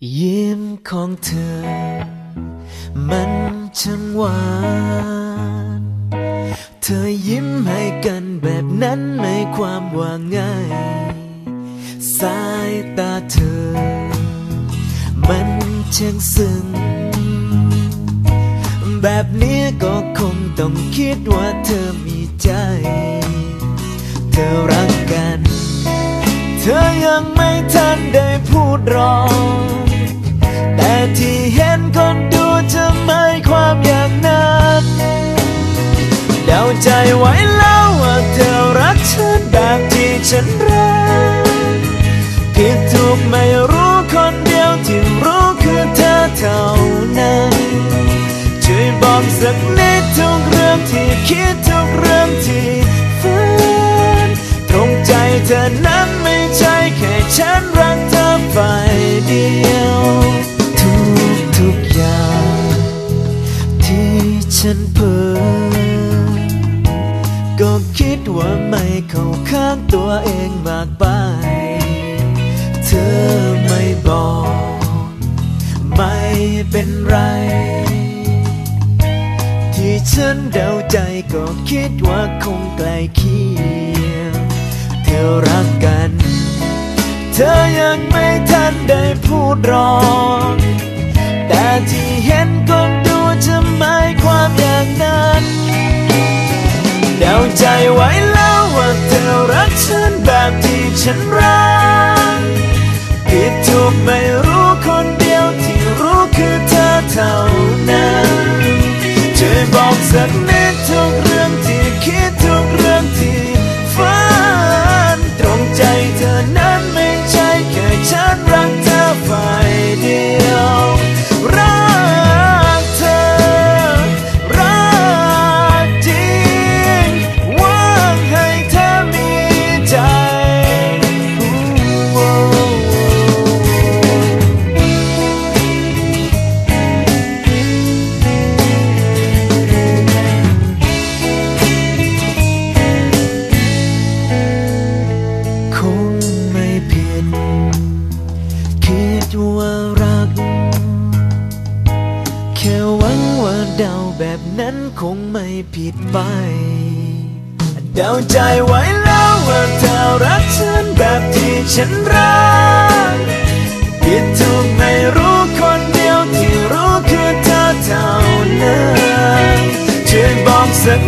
ยิ้มของเธอมันช่างหวานเธอยิ้มให้กันแบบนั้นไม่ความว่าง่ายสายตาเธอมันช่างซึ้งแบบนี้ก็คงต้องคิดว่าเธอมีใจเธอรักกันเธอยังไม่ทันได้พูดรองแต่ที่เห็นคนดูจะไม่ความอย่างนั้นเดาใจไว้แล้วว่าเธอรักฉันแบบที่ฉันรักผิดถูกไม่รู้คนเดียวที่รู้คือเธอเท่านั้นช่วยบอกสักนิดทุกเรื่องที่คิดทุกเรื่องที่ฝันตรงใจเธอนั้นไม่ใช่แค่ฉันรักเธอฝ่ายเดียวทุกอย่างที่ฉันเพ้อก็คิดว่าไม่เข้าข้างตัวเองมากไปเธอไม่บอกไม่เป็นไรที่ฉันเดาใจก็คิดว่าคงใกล้เคียงเธอรักกันเธอยังไม่ทันได้พูดรองแต่ที่เห็นคนดูจะไม่ความอย่างนั้นเดาใจไว้แล้วว่าเธอรักฉันแบบที่ฉันรักผิดถูกไม่รู้คนเดียวที่รู้คือเธอเท่านั้นช่วยบอกสักนิดทุกเรื่องที่คิดทุกเรื่องที่ฝันตรงใจเธอนั้นไม่ใช่แค่ฉันรักเธอฝ่ายเดียวรักเธอรักจริงหวังให้เธอมีใจคงไม่ผิดคิดว่ารักแค่หวังว่าเดาแบบนั้นคงไม่ผิดไปเดาใจไว้แล้วว่าเธอรักฉันแบบที่ฉันรักผิดถูกไม่รู้คนเดียวที่รู้คือเธอเท่านั้นช่วยบอกสัก